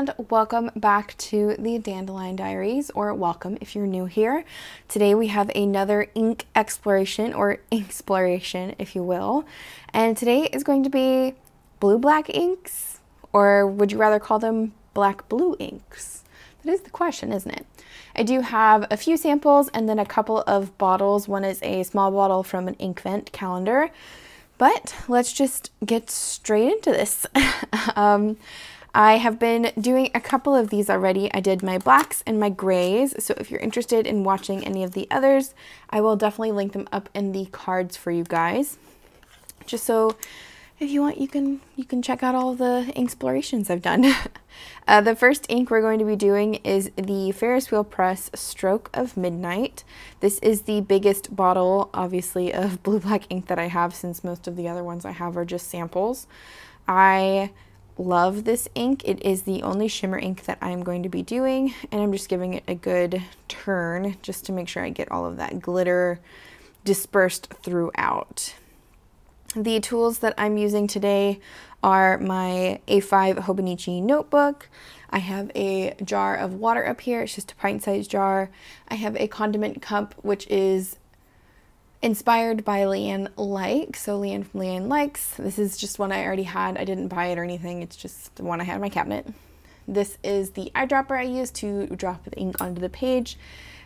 and welcome back to the Dandelion Diaries, or welcome if you're new here. Today we have another ink exploration, or inksploration if you will, and today is going to be blue-black inks, or would you rather call them black-blue inks? That is the question, isn't it? I do have a few samples and then a couple of bottles. One is a small bottle from an Inkvent calendar, but let's just get straight into this. I have been doing a couple of these already. I did my blacks and my grays, so if you're interested in watching any of the others, I will definitely link them up in the cards for you guys. Just so if you want, you can check out all the inksplorations I've done. The first ink we're going to be doing is the Ferris Wheel Press Stroke of Midnight. This is the biggest bottle, obviously, of blue-black ink that I have, since most of the other ones I have are just samples. I love this ink. It is the only shimmer ink that I'm going to be doing, and I'm just giving it a good turn just to make sure I get all of that glitter dispersed throughout. The tools that I'm using today are my A5 Hobonichi notebook. I have a jar of water up here. It's just a pint-sized jar. I have a condiment cup, which is inspired by Leanne Like. So Leanne from Leanne Likes. This is just one I already had. I didn't buy it or anything. It's just the one I had in my cabinet. This is the eyedropper I use to drop the ink onto the page.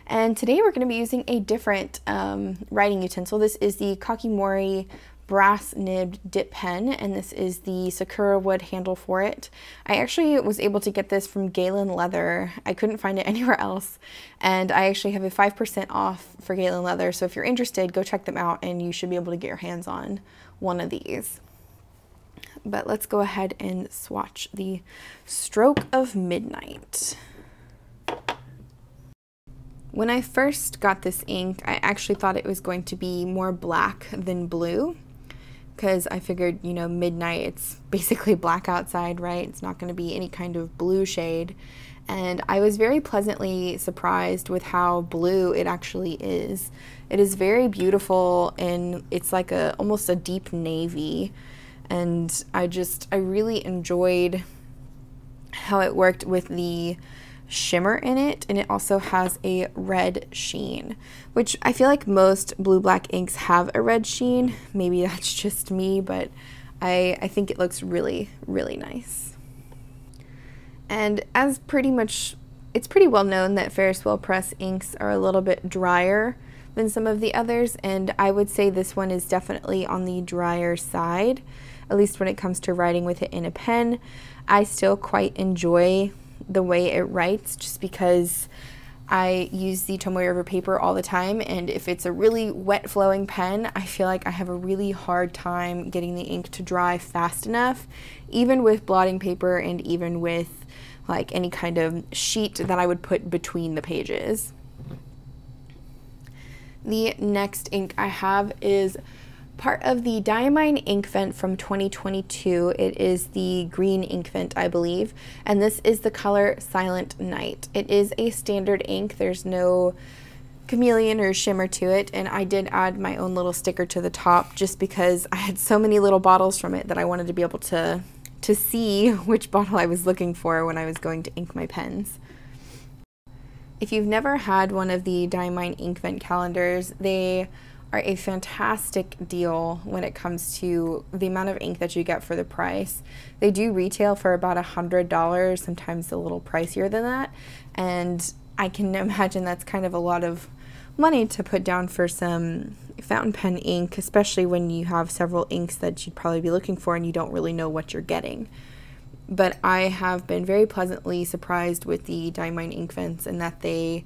And today we're going to be using a different writing utensil. This is the Kakimori brass nibbed dip pen, and this is the Sakura wood handle for it. I actually was able to get this from Galen Leather. I couldn't find it anywhere else, and I actually have a 5% off for Galen Leather, so if you're interested, go check them out and you should be able to get your hands on one of these. But let's go ahead and swatch the Stroke of Midnight. When I first got this ink, I actually thought it was going to be more black than blue, because I figured, you know, midnight, it's basically black outside, right? It's not going to be any kind of blue shade. And I was very pleasantly surprised with how blue it actually is. It is very beautiful, and it's like almost a deep navy. And I really enjoyed how it worked with the shimmer in it, and it also has a red sheen, which I feel like most blue-black inks have a red sheen. Maybe that's just me, but I think it looks really, really nice. And as it's pretty well known that Ferris Wheel Press inks are a little bit drier than some of the others, and I would say this one is definitely on the drier side, at least when it comes to writing with it in a pen. I still quite enjoy the way it writes, just because I use the Tomoe River paper all the time, and if it's a really wet flowing pen, I feel like I have a really hard time getting the ink to dry fast enough, even with blotting paper and even with like any kind of sheet that I would put between the pages. The next ink I have is part of the Diamine Inkvent from 2022. It is the green Inkvent, I believe, and this is the color Silent Night. It is a standard ink. There's no chameleon or shimmer to it, and I did add my own little sticker to the top just because I had so many little bottles from it that I wanted to be able to see which bottle I was looking for when I was going to ink my pens. If you've never had one of the Diamine Inkvent calendars, they are a fantastic deal when it comes to the amount of ink that you get for the price. They do retail for about $100, sometimes a little pricier than that, and I can imagine that's kind of a lot of money to put down for some fountain pen ink, especially when you have several inks that you'd probably be looking for and you don't really know what you're getting. But I have been very pleasantly surprised with the Diamine Inkvents, in that they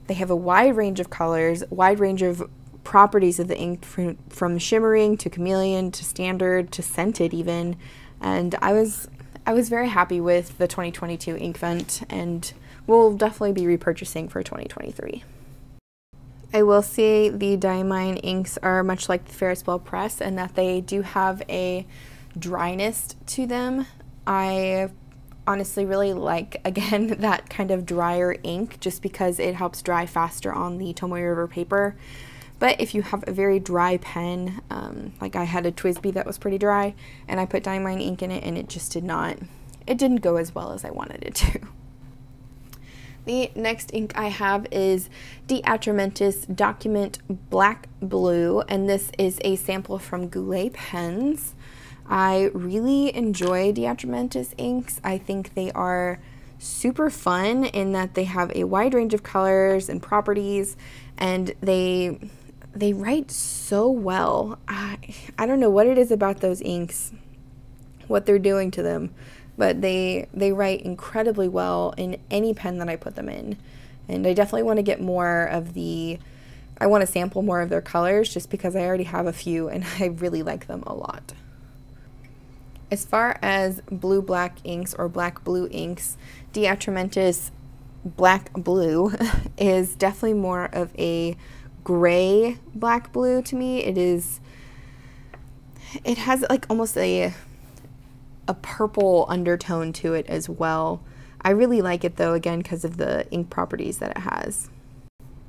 have a wide range of colors, wide range of properties of the ink, from shimmering to chameleon to standard to scented even, and I was very happy with the 2022 Inkvent, and will definitely be repurchasing for 2023. I will say the Diamine inks are much like the Ferris Wheel Press, in that they do have a dryness to them. I honestly really like, again, that kind of drier ink, just because it helps dry faster on the Tomoe River paper. But if you have a very dry pen, like I had a TWSBI that was pretty dry, and I put Diamine ink in it, and it just did not it didn't go as well as I wanted it to. The next ink I have is DeAtramentis Document Black Blue, and this is a sample from Goulet pens. I really enjoy DeAtramentis inks. I think they are super fun in that they have a wide range of colors and properties, and they write so well. I don't know what it is about those inks, what they're doing to them, but they write incredibly well in any pen that I put them in. And I definitely want to get more of I want to sample more of their colors just because I already have a few and I really like them a lot. As far as blue-black inks or black-blue inks, DeAtramentis Black Blue is definitely more of a gray black blue to me. It has like almost a purple undertone to it as well. I really like it though, again, because of the ink properties that it has.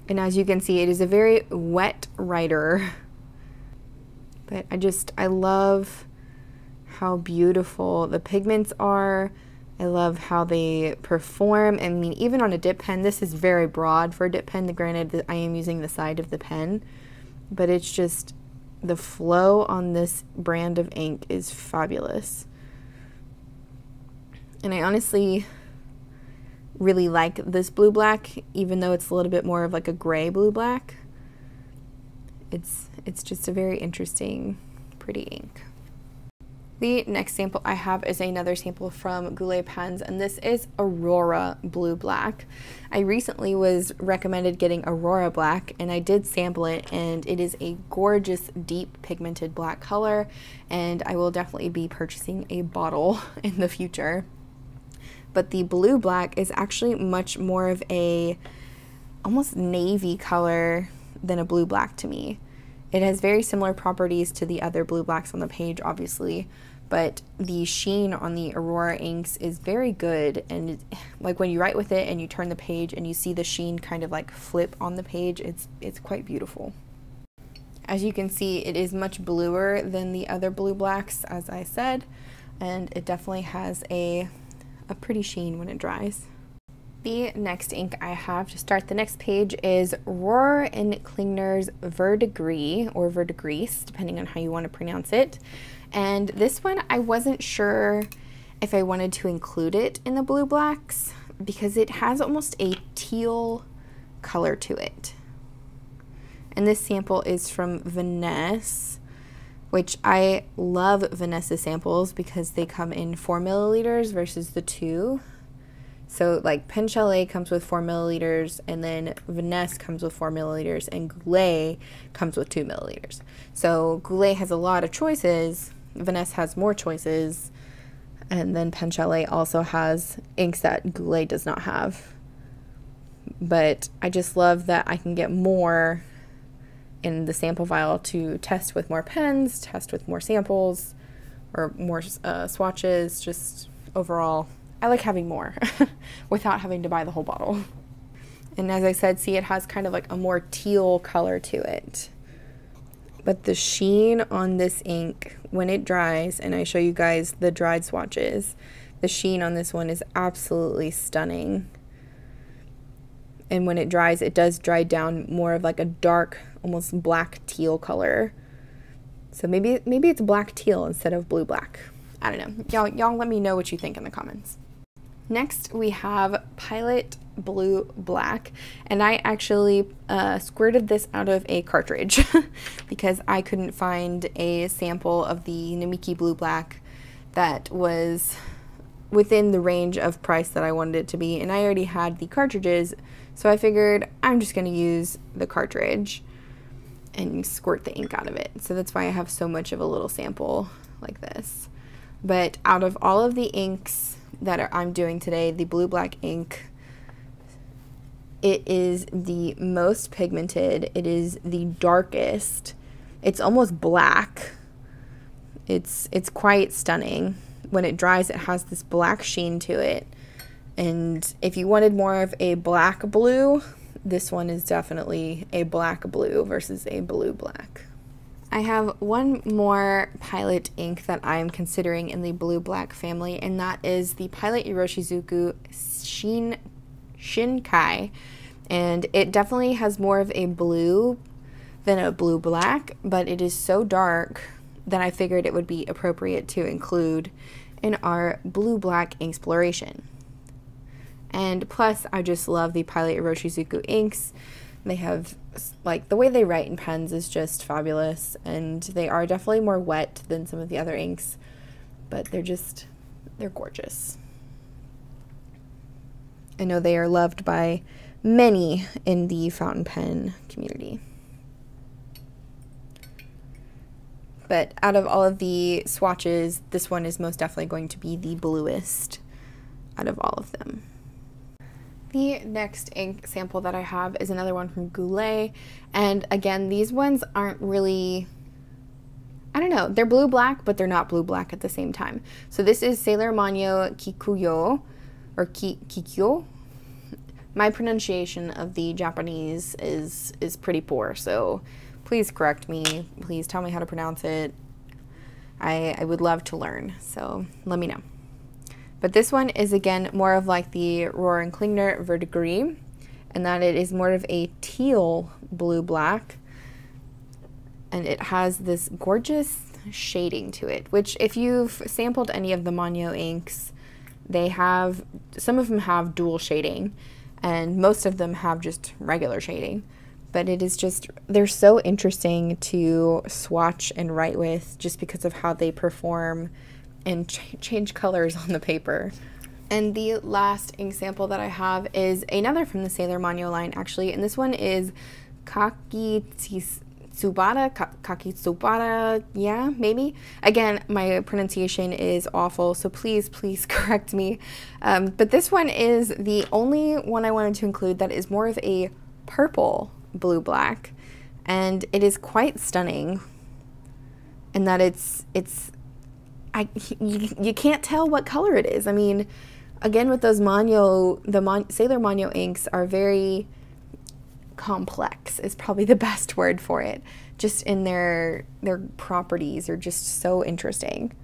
And as you can see, it is a very wet writer. But I love how beautiful the pigments are. I love how they perform. I mean, even on a dip pen, this is very broad for a dip pen. Granted, I am using the side of the pen, but it's just, the flow on this brand of ink is fabulous. And I honestly really like this blue-black, even though it's a little bit more of like a gray blue-black. It's just a very interesting, pretty ink. The next sample I have is another sample from Goulet pens, and this is Aurora Blue Black. I recently was recommended getting Aurora Black, and I did sample it, and it is a gorgeous, deep pigmented black color, and I will definitely be purchasing a bottle in the future. But the blue black is actually much more of a almost navy color than a blue black to me. It has very similar properties to the other blue blacks on the page, obviously, but the sheen on the Aurora inks is very good, and like when you write with it and you turn the page and you see the sheen kind of like flip on the page, it's quite beautiful. As you can see, it is much bluer than the other blue blacks, as I said, and it definitely has a pretty sheen when it dries. The next ink I have to start the next page is Rohrer and Klingner's Verdigris, or Verdigris, depending on how you want to pronounce it. And this one, I wasn't sure if I wanted to include it in the blue blacks because it has almost a teal color to it. And this sample is from Vanessa, which I love Vanessa samples because they come in 4 milliliters versus the 2. So like Pen Chalet comes with 4 milliliters, and then Vanessa comes with 4 milliliters, and Goulet comes with 2 milliliters. So Goulet has a lot of choices, Vanessa has more choices, and then Pen Chalet also has inks that Goulet does not have. But I just love that I can get more in the sample vial to test with more pens, test with more samples, or more swatches. Just overall, I like having more without having to buy the whole bottle. And as I said, see, it has kind of like a more teal color to it. But the sheen on this ink, when it dries, and I show you guys the dried swatches, the sheen on this one is absolutely stunning. And when it dries, it does dry down more of like a dark, almost black teal color. So maybe it's black teal instead of blue black. I don't know. Y'all let me know what you think in the comments. Next, we have Pilot Blue Black, and I actually squirted this out of a cartridge because I couldn't find a sample of the Namiki Blue Black that was within the range of price that I wanted it to be, and I already had the cartridges, so I figured I'm just going to use the cartridge and squirt the ink out of it. So that's why I have so much of a little sample like this. But out of all of the inks that I'm doing today, the blue black ink, it is the most pigmented, it is the darkest, it's almost black, it's quite stunning. When it dries, it has this black sheen to it, and if you wanted more of a black blue, this one is definitely a black blue versus a blue black. I have one more Pilot ink that I'm considering in the blue-black family, and that is the Pilot Iroshizuku 𝗫𝗫, and it definitely has more of a blue than a blue-black, but it is so dark that I figured it would be appropriate to include in our blue-black exploration. And plus, I just love the Pilot Iroshizuku inks. They have, like, the way they write in pens is just fabulous, and they are definitely more wet than some of the other inks, but they're gorgeous. I know they are loved by many in the fountain pen community. But out of all of the swatches, this one is most definitely going to be the bluest out of all of them. The next ink sample that I have is another one from Goulet, and again, these ones aren't really, I don't know, they're blue-black, but they're not blue-black at the same time. So this is Sailor Manyo Kikyou, or Kikyou. My pronunciation of the Japanese is pretty poor, so please correct me. Please tell me how to pronounce it. I would love to learn, so let me know. But this one is, again, more of like the Rohrer and Klingner Verdigris, and that it is more of a teal blue-black, and it has this gorgeous shading to it, which if you've sampled any of the Manyo inks, some of them have dual shading, and most of them have just regular shading. But it is just, they're so interesting to swatch and write with just because of how they perform and change colors on the paper. And the last ink sample that I have is another from the Sailor Manyo line, actually, and this one is 𝗪𝗃𝗁𝗪𝗃𝗁𝗪𝗃𝗁, yeah, maybe. Again, my pronunciation is awful, so please correct me. But this one is the only one I wanted to include that is more of a purple blue-black, and it is quite stunning in that you can't tell what color it is. I mean, again, with those Manyo, Sailor Manyo inks are very complex is probably the best word for it. Just in their properties are just so interesting.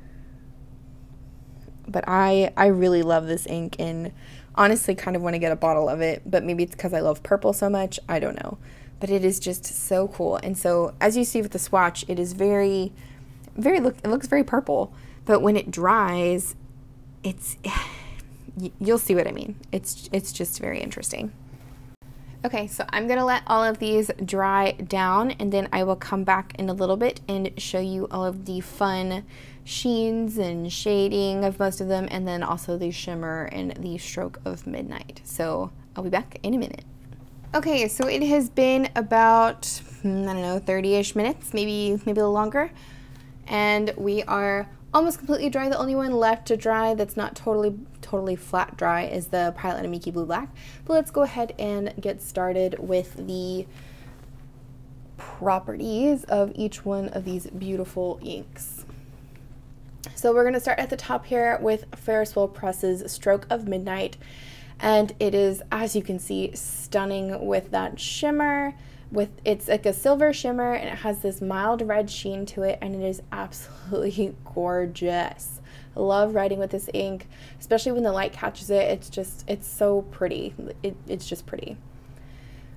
But I really love this ink, and honestly kind of want to get a bottle of it, but maybe it's because I love purple so much, I don't know. But it is just so cool. And so as you see with the swatch, it is it looks very purple. But when it dries, you'll see what I mean. It's just very interesting. Okay, so I'm gonna let all of these dry down, and then I will come back in a little bit and show you all of the fun sheens and shading of most of them, and then also the shimmer and the stroke of midnight. So I'll be back in a minute. Okay, so it has been about, I don't know, 30-ish minutes, maybe a little longer, and we are almost completely dry. The only one left to dry that's not totally flat dry is the Pilot Namiki Blue Black. But let's go ahead and get started with the properties of each one of these beautiful inks. So we're going to start at the top here with Ferris Press's Stroke of Midnight, and it is, as you can see, stunning with that shimmer. It's like a silver shimmer, and it has this mild red sheen to it, and it is absolutely gorgeous. I love writing with this ink, especially when the light catches it. It's so pretty. It's just pretty.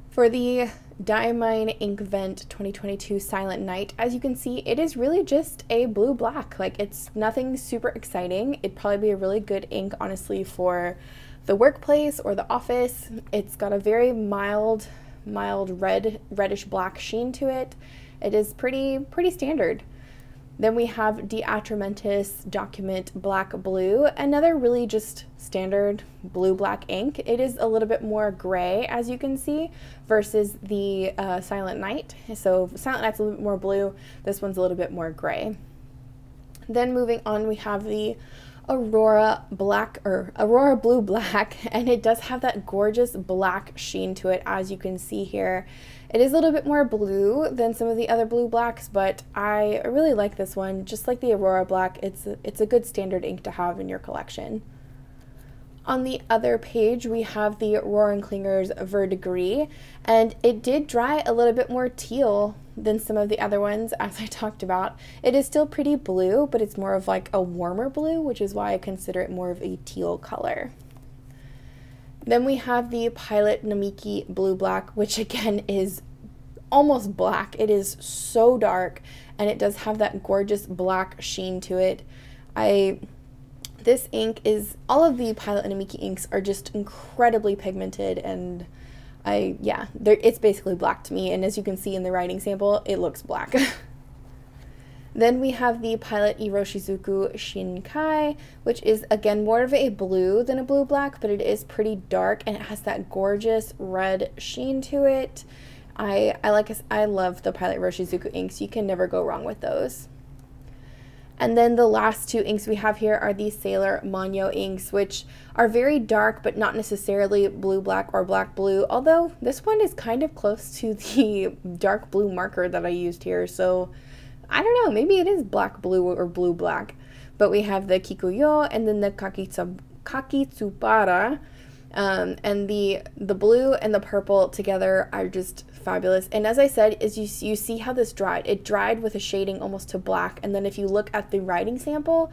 For the Diamine Inkvent 2022 Silent Night, as you can see, it is really just a blue-black. Like, it's nothing super exciting. It'd probably be a really good ink, honestly, for the workplace or the office. It's got a very mild reddish black sheen to it. It is pretty standard. Then we have DeAtramentis Document Black Blue, another really just standard blue-black ink. It is a little bit more gray, as you can see, versus the Silent Night. So Silent Night's a little bit more blue, this one's a little bit more gray. Then moving on, we have the Aurora Blue Black, and it does have that gorgeous black sheen to it, as you can see here. It is a little bit more blue than some of the other blue blacks, but I really like this one. Just like the Aurora Black, it's a good standard ink to have in your collection. On the other page, we have the Rohrer and Klingner's Verdigris, and it did dry a little bit more teal than some of the other ones, as I talked about. It is still pretty blue, but it's more of like a warmer blue, which is why I consider it more of a teal color. Then we have the Pilot Namiki Blue Black, which again is almost black. It is so dark, and it does have that gorgeous black sheen to it. This ink is, all of the Pilot Namiki inks are just incredibly pigmented, and yeah, it's basically black to me, and as you can see in the writing sample, it looks black. Then we have the Pilot Iroshizuku Shinkai, which is again more of a blue than a blue black, but it is pretty dark and it has that gorgeous red sheen to it. I love the Pilot Iroshizuku inks. You can never go wrong with those. And then the last two inks we have here are the Sailor Manyo inks, which are very dark, but not necessarily blue-black or black-blue, although this one is kind of close to the dark blue marker that I used here, so I don't know, maybe it is black-blue or blue-black. But we have the Kikyou and then the Kakitsubata, and the blue and the purple together are just fabulous. And as I said, is you see how this dried. It dried with a shading almost to black, and then if you look at the writing sample,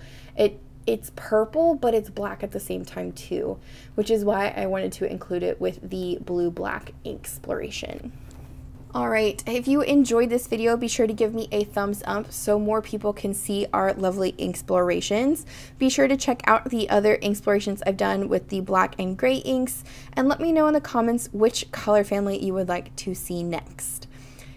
it's purple, but it's black at the same time too, which is why I wanted to include it with the blue-black ink exploration. Alright, if you enjoyed this video, be sure to give me a thumbs up so more people can see our lovely ink explorations. Be sure to check out the other ink explorations I've done with the black and gray inks, and let me know in the comments which color family you would like to see next.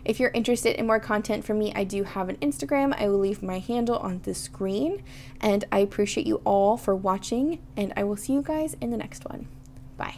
If you're interested in more content from me, I do have an Instagram. I will leave my handle on the screen, and I appreciate you all for watching, and I will see you guys in the next one. Bye.